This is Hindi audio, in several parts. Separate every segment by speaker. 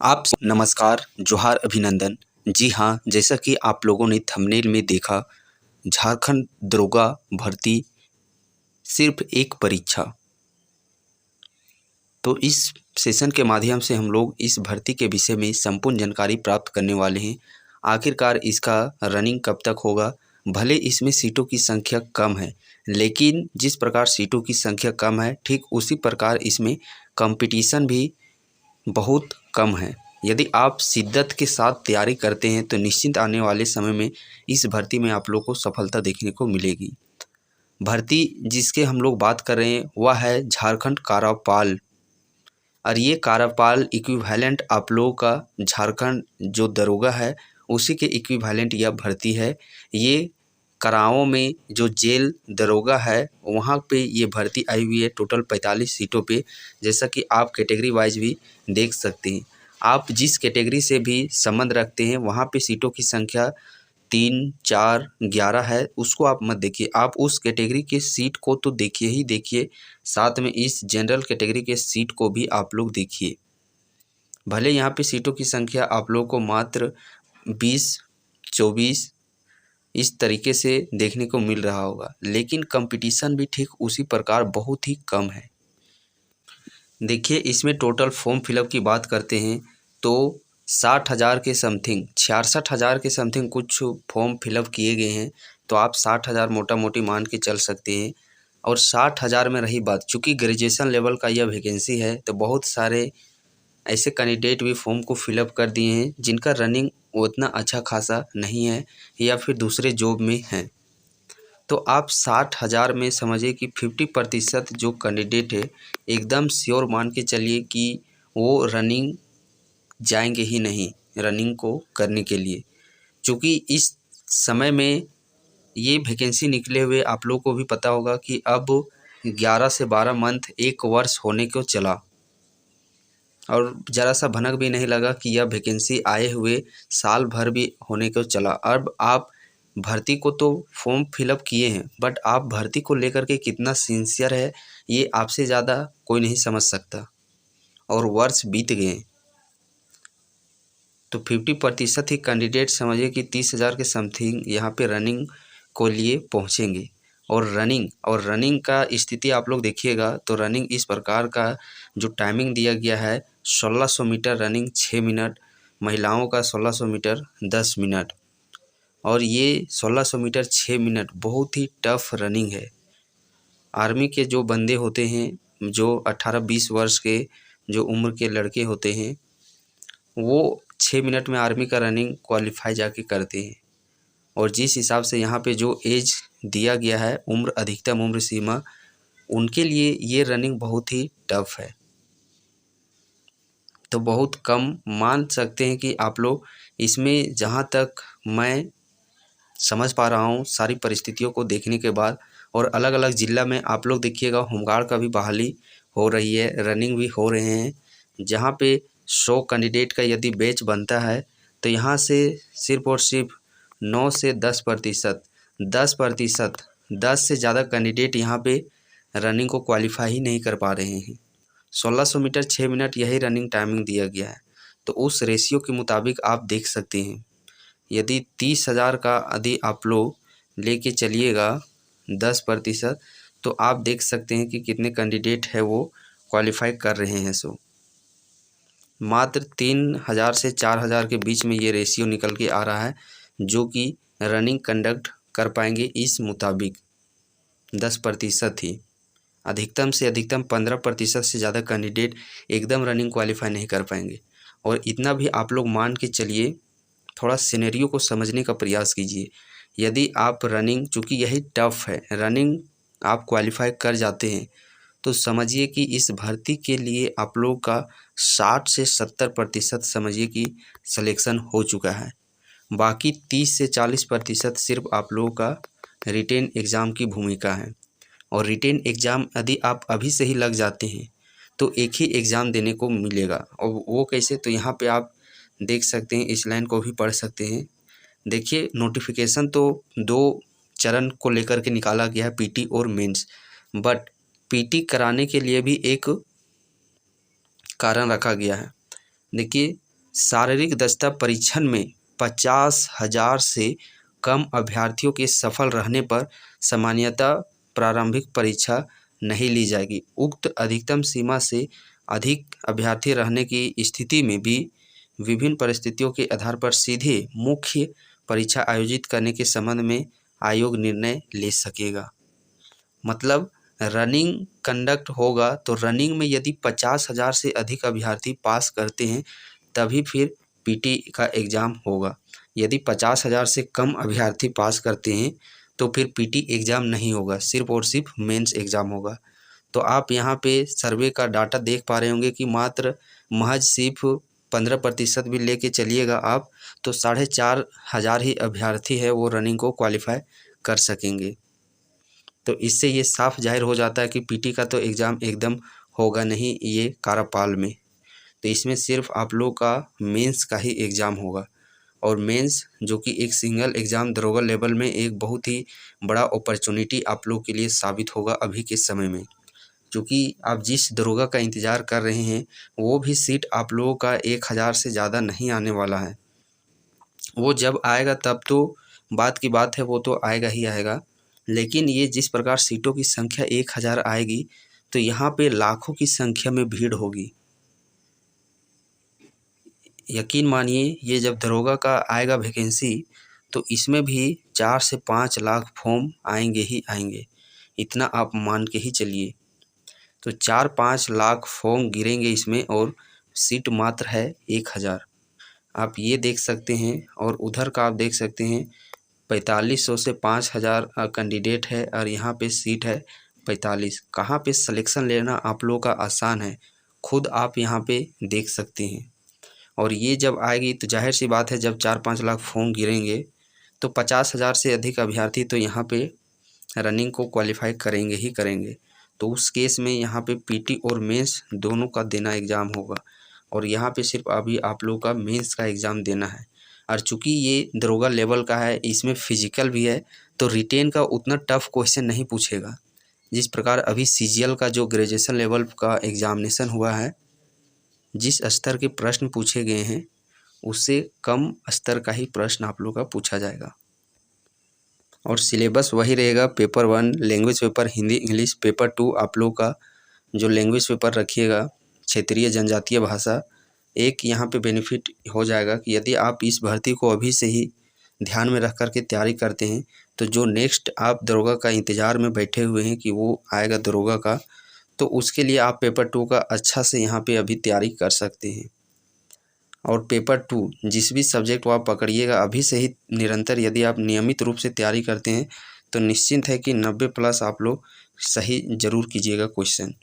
Speaker 1: आप नमस्कार, जोहार, अभिनंदन। जी हाँ, जैसा कि आप लोगों ने थंबनेल में देखा, झारखंड दरोगा भर्ती सिर्फ एक परीक्षा। तो इस सेशन के माध्यम से हम लोग इस भर्ती के विषय में संपूर्ण जानकारी प्राप्त करने वाले हैं। आखिरकार इसका रनिंग कब तक होगा? भले इसमें सीटों की संख्या कम है, लेकिन जिस प्रकार सीटों की संख्या कम है, ठीक उसी प्रकार इसमें कंपटीशन भी बहुत कम है। यदि आप शिद्दत के साथ तैयारी करते हैं तो निश्चित आने वाले समय में इस भर्ती में आप लोग को सफलता देखने को मिलेगी। भर्ती जिसके हम लोग बात कर रहे हैं वह है झारखंड कार्यपाल, और ये कार्यपाल इक्विवेलेंट आप लोगों का झारखंड जो दरोगा है उसी के इक्विवेलेंट यह भर्ती है। ये कराओं में जो जेल दरोगा है वहाँ पे ये भर्ती आई हुई है, टोटल 45 सीटों पे। जैसा कि आप कैटेगरी वाइज भी देख सकते हैं। आप जिस कैटेगरी से भी संबंध रखते हैं वहाँ पे सीटों की संख्या 3, 4, 11 है, उसको आप मत देखिए। आप उस कैटेगरी के सीट को तो देखिए ही देखिए, साथ में इस जनरल कैटेगरी के सीट को भी आप लोग देखिए। भले यहाँ पे सीटों की संख्या आप लोग को मात्र 20, 24 इस तरीके से देखने को मिल रहा होगा, लेकिन कंपटीशन भी ठीक उसी प्रकार बहुत ही कम है। देखिए, इसमें टोटल फॉर्म फिलअप की बात करते हैं तो 60,000 के समथिंग, 66,000 के समथिंग कुछ फॉर्म फिलअप किए गए हैं। तो आप 60,000 मोटा मोटी मान के चल सकते हैं। और 60,000 में रही बात, चूँकि ग्रेजुएशन लेवल का यह वैकेंसी है तो बहुत सारे ऐसे कैंडिडेट भी फॉर्म को फिलअप कर दिए हैं जिनका रनिंग उतना अच्छा खासा नहीं है या फिर दूसरे जॉब में हैं। तो आप 60,000 में समझिए कि 50% जो कैंडिडेट है एकदम श्योर मान के चलिए कि वो रनिंग जाएंगे ही नहीं रनिंग को करने के लिए। चूँकि इस समय में ये वैकेंसी निकले हुए आप लोगों को भी पता होगा कि अब 11 से 12 मंथ, 1 वर्ष होने को चला, और ज़रा सा भनक भी नहीं लगा कि यह वैकेंसी आए हुए साल भर भी होने को चला। अब आप भर्ती को तो फॉर्म फिलअप किए हैं, बट आप भर्ती को लेकर के कितना सिंसियर है ये आपसे ज़्यादा कोई नहीं समझ सकता। और वर्ष बीत गए तो 50% ही कैंडिडेट समझिए कि 30,000 के समथिंग यहाँ पे रनिंग को लिए पहुँचेंगे। और रनिंग का स्थिति आप लोग देखिएगा तो रनिंग इस प्रकार का जो टाइमिंग दिया गया है, 1600 मीटर रनिंग 6 मिनट, महिलाओं का 1600 मीटर 10 मिनट। और ये 1600 मीटर 6 मिनट बहुत ही टफ रनिंग है। आर्मी के जो बंदे होते हैं, जो 18-20 वर्ष के जो उम्र के लड़के होते हैं, वो 6 मिनट में आर्मी का रनिंग क्वालिफाई जाके करते हैं। और जिस हिसाब से यहाँ पे जो एज दिया गया है, उम्र अधिकतम उम्र सीमा, उनके लिए ये रनिंग बहुत ही टफ है। तो बहुत कम मान सकते हैं कि आप लोग इसमें, जहाँ तक मैं समझ पा रहा हूँ सारी परिस्थितियों को देखने के बाद। और अलग अलग ज़िला में आप लोग देखिएगा होमगार्ड का भी बहाली हो रही है, रनिंग भी हो रहे हैं। जहाँ पे 100 कैंडिडेट का यदि बैच बनता है तो यहाँ से सिर्फ और सिर्फ 9 से 10%, 10% से ज़्यादा कैंडिडेट यहाँ पे रनिंग को क्वालिफाई ही नहीं कर पा रहे हैं। 1600 मीटर 6 मिनट यही रनिंग टाइमिंग दिया गया है। तो उस रेशियो के मुताबिक आप देख सकते हैं, यदि 30,000 का यदि आप लोग लेके चलिएगा 10%, तो आप देख सकते हैं कि कितने कैंडिडेट है वो क्वालिफाई कर रहे हैं। सो मात्र 3,000 से 4,000 के बीच में ये रेशियो निकल के आ रहा है जो कि रनिंग कंडक्ट कर पाएंगे। इस मुताबिक 10% ही, अधिकतम से अधिकतम 15% से ज़्यादा कैंडिडेट एकदम रनिंग क्वालिफाई नहीं कर पाएंगे। और इतना भी आप लोग मान के चलिए, थोड़ा सिनेरियो को समझने का प्रयास कीजिए। यदि आप रनिंग, चूँकि यही टफ है, रनिंग आप क्वालिफाई कर जाते हैं तो समझिए कि इस भर्ती के लिए आप लोग का 60 से 70% समझिए कि सिलेक्शन हो चुका है। बाकी 30 से 40% सिर्फ आप लोगों का रिटेन एग्ज़ाम की भूमिका है। और रिटेन एग्ज़ाम यदि आप अभी से ही लग जाते हैं तो एक ही एग्ज़ाम देने को मिलेगा। और वो कैसे, तो यहाँ पे आप देख सकते हैं, इस लाइन को भी पढ़ सकते हैं। देखिए, नोटिफिकेशन तो 2 चरण को लेकर के निकाला गया है, पीटी और मेंस। बट पीटी कराने के लिए भी एक कारण रखा गया है। देखिए, शारीरिक दक्षता परीक्षण में 50,000 से कम अभ्यर्थियों के सफल रहने पर सामान्यतः प्रारंभिक परीक्षा नहीं ली जाएगी। उक्त अधिकतम सीमा से अधिक अभ्यर्थी रहने की स्थिति में भी विभिन्न परिस्थितियों के आधार पर सीधे मुख्य परीक्षा आयोजित करने के संबंध में आयोग निर्णय ले सकेगा। मतलब रनिंग कंडक्ट होगा तो रनिंग में यदि 50,000 से अधिक अभ्यर्थी पास करते हैं तभी फिर पीटी का एग्ज़ाम होगा। यदि 50,000 से कम अभ्यर्थी पास करते हैं तो फिर पीटी एग्ज़ाम नहीं होगा, सिर्फ और सिर्फ मेंस एग्ज़ाम होगा। तो आप यहाँ पे सर्वे का डाटा देख पा रहे होंगे कि मात्र महज सिर्फ 15% भी लेके चलिएगा आप तो 4,500 ही अभ्यर्थी है वो रनिंग को क्वालिफाई कर सकेंगे। तो इससे ये साफ जाहिर हो जाता है कि पीटी का तो एग्ज़ाम एकदम होगा नहीं ये कार्यपाल में। तो इसमें सिर्फ आप लोग का मेंस का ही एग्ज़ाम होगा और मेंस जो कि एक सिंगल एग्ज़ाम दरोगा लेवल में एक बहुत ही बड़ा अपॉर्चुनिटी आप लोग के लिए साबित होगा अभी के समय में। क्योंकि आप जिस दरोगा का इंतज़ार कर रहे हैं वो भी सीट आप लोगों का 1,000 से ज़्यादा नहीं आने वाला है। वो जब आएगा तब तो बात की बात है, वो तो आएगा ही आएगा। लेकिन ये जिस प्रकार सीटों की संख्या 1,000 आएगी तो यहाँ पे लाखों की संख्या में भीड़ होगी। यकीन मानिए ये जब दरोगा का आएगा वैकेंसी तो इसमें भी 4 से 5 लाख फॉर्म आएंगे ही आएंगे, इतना आप मान के ही चलिए। तो 4-5 लाख फॉर्म गिरेंगे इसमें और सीट मात्र है 1,000। आप ये देख सकते हैं और उधर का आप देख सकते हैं 4500 से 5,000 कैंडिडेट है और यहाँ पे सीट है 45। कहाँ पे सिलेक्शन लेना आप लोगों का आसान है, खुद आप यहाँ पे देख सकते हैं। और ये जब आएगी तो जाहिर सी बात है जब 4-5 लाख फॉर्म गिरेंगे तो 50,000 से अधिक अभ्यर्थी तो यहाँ पे रनिंग को क्वालिफाई करेंगे ही करेंगे। तो उस केस में यहाँ पे पीटी और मेंस दोनों का देना एग्ज़ाम होगा और यहाँ पे सिर्फ अभी आप लोग का मेंस का एग्ज़ाम देना है। और चूँकि ये दरोगा लेवल का है इसमें फिजिकल भी है तो रिटेन का उतना टफ क्वेश्चन नहीं पूछेगा। जिस प्रकार अभी सीजीएल का जो ग्रेजुएशन लेवल का एग्ज़ामिनेशन हुआ है, जिस स्तर के प्रश्न पूछे गए हैं उससे कम स्तर का ही प्रश्न आप लोग का पूछा जाएगा। और सिलेबस वही रहेगा, paper 1 language paper Hindi English, paper 2 आप लोग का जो लैंग्वेज पेपर रखिएगा क्षेत्रीय जनजातीय भाषा। एक यहाँ पे बेनिफिट हो जाएगा कि यदि आप इस भर्ती को अभी से ही ध्यान में रख कर के तैयारी करते हैं तो जो नेक्स्ट आप दरोगा का इंतज़ार में बैठे हुए हैं कि वो आएगा दरोगा का, तो उसके लिए आप पेपर 2 का अच्छा से यहाँ पे अभी तैयारी कर सकते हैं। और पेपर 2 जिस भी सब्जेक्ट को आप पकड़िएगा अभी से ही निरंतर यदि आप नियमित रूप से तैयारी करते हैं तो निश्चिंत है कि 90+ आप लोग सही ज़रूर कीजिएगा क्वेश्चन।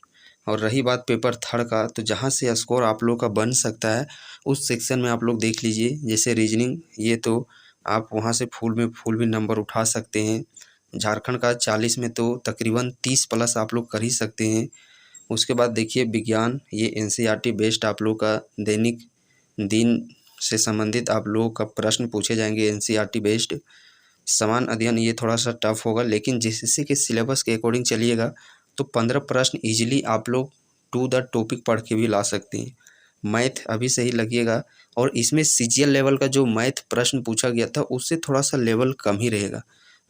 Speaker 1: और रही बात पेपर 3 का, तो जहाँ से स्कोर आप लोग का बन सकता है उस सेक्शन में आप लोग देख लीजिए। जैसे रीजनिंग, ये तो आप वहाँ से फुल भी नंबर उठा सकते हैं। झारखंड का 40 में तो तकरीबन 30+ आप लोग कर ही सकते हैं। उसके बाद देखिए विज्ञान, ये एनसीईआरटी बेस्ड आप लोग का दैनिक दिन से संबंधित आप लोगों का प्रश्न पूछे जाएंगे एनसीईआरटी बेस्ड। समान अध्ययन ये थोड़ा सा टफ होगा लेकिन जिससे कि सिलेबस के अकॉर्डिंग चलिएगा तो 15 प्रश्न इजीली आप लोग टू द टॉपिक पढ़ के भी ला सकते हैं। मैथ अभी से ही लगिएगा और इसमें सीजीएल लेवल का जो मैथ प्रश्न पूछा गया था उससे थोड़ा सा लेवल कम ही रहेगा,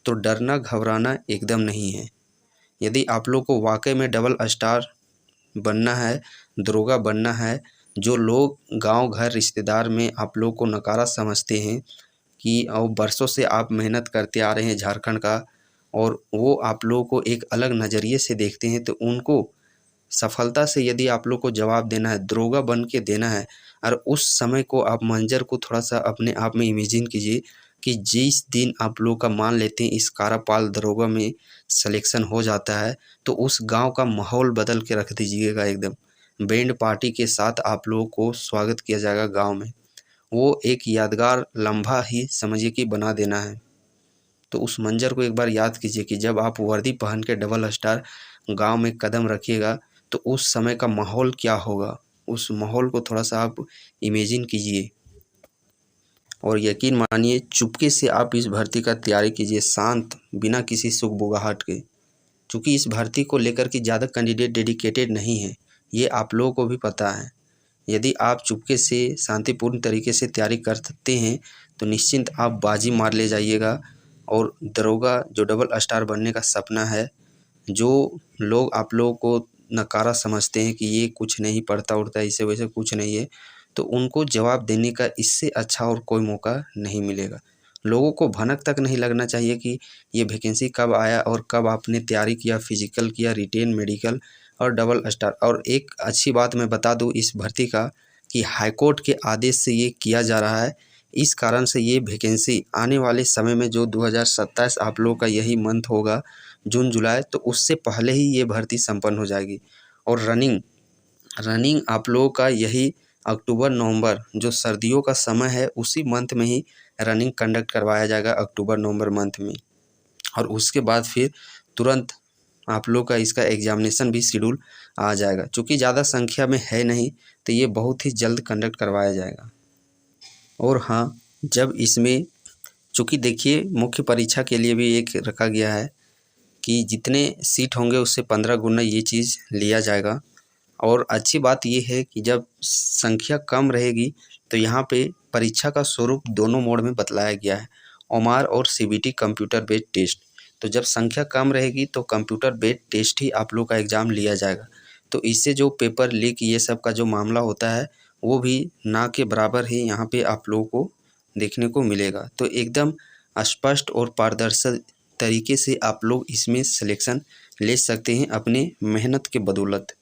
Speaker 1: तो डरना घबराना एकदम नहीं है। यदि आप लोग को वाकई में डबल स्टार बनना है, दरोगा बनना है, जो लोग गांव घर रिश्तेदार में आप लोग को नकारा समझते हैं कि और बरसों से आप मेहनत करते आ रहे हैं झारखंड का और वो आप लोगों को एक अलग नज़रिए से देखते हैं, तो उनको सफलता से यदि आप लोग को जवाब देना है, दरोगा बन के देना है और उस समय को आप मंजर को थोड़ा सा अपने आप में इमेजिन कीजिए कि जिस दिन आप लोग का मान लेते हैं इस कार्यपाल दरोगा में सिलेक्शन हो जाता है तो उस गांव का माहौल बदल के रख दीजिएगा। एकदम बैंड पार्टी के साथ आप लोगों को स्वागत किया जाएगा गांव में। वो एक यादगार लम्हा ही समझिए कि बना देना है। तो उस मंजर को एक बार याद कीजिए कि जब आप वर्दी पहन के डबल स्टार गांव में कदम रखिएगा तो उस समय का माहौल क्या होगा, उस माहौल को थोड़ा सा आप इमेजिन कीजिए। और यकीन मानिए चुपके से आप इस भर्ती का तैयारी कीजिए, शांत, बिना किसी सुगबुगाहट के। क्योंकि इस भर्ती को लेकर के ज़्यादा कैंडिडेट डेडिकेटेड नहीं है, ये आप लोगों को भी पता है। यदि आप चुपके से शांतिपूर्ण तरीके से तैयारी कर सकते हैं तो निश्चिंत आप बाजी मार ले जाइएगा। और दरोगा जो डबल स्टार बनने का सपना है, जो लोग आप लोगों को नकारा समझते हैं कि ये कुछ नहीं पढ़ता उढ़ता, इसे वैसे कुछ नहीं है, तो उनको जवाब देने का इससे अच्छा और कोई मौका नहीं मिलेगा। लोगों को भनक तक नहीं लगना चाहिए कि ये वैकेंसी कब आया और कब आपने तैयारी किया, फिजिकल किया, रिटेन, मेडिकल और डबल स्टार। और एक अच्छी बात मैं बता दूं इस भर्ती का कि हाईकोर्ट के आदेश से ये किया जा रहा है। इस कारण से ये वैकेंसी आने वाले समय में जो 2027 आप लोगों का यही मंथ होगा, जून जुलाई, तो उससे पहले ही ये भर्ती संपन्न हो जाएगी। और रनिंग आप लोगों का यही अक्टूबर नवंबर जो सर्दियों का समय है उसी मंथ में ही रनिंग कंडक्ट करवाया जाएगा, अक्टूबर नवंबर मंथ में। और उसके बाद फिर तुरंत आप लोग का इसका एग्जामिनेशन भी शेड्यूल आ जाएगा। चूँकि ज़्यादा संख्या में है नहीं तो ये बहुत ही जल्द कंडक्ट करवाया जाएगा। और हाँ, जब इसमें चूँकि देखिए मुख्य परीक्षा के लिए भी एक रखा गया है कि जितने सीट होंगे उससे 15 गुना ये चीज़ लिया जाएगा। और अच्छी बात ये है कि जब संख्या कम रहेगी तो यहाँ पे परीक्षा का स्वरूप दोनों मोड में बतलाया गया है, ओमार और सीबीटी कंप्यूटर बेस्ड टेस्ट। तो जब संख्या कम रहेगी तो कंप्यूटर बेस्ड टेस्ट ही आप लोग का एग्ज़ाम लिया जाएगा। तो इससे जो पेपर लीक ये सब का जो मामला होता है वो भी ना के बराबर ही यहाँ पे आप लोगों को देखने को मिलेगा। तो एकदम स्पष्ट और पारदर्शी तरीके से आप लोग इसमें सिलेक्शन ले सकते हैं अपने मेहनत के बदौलत।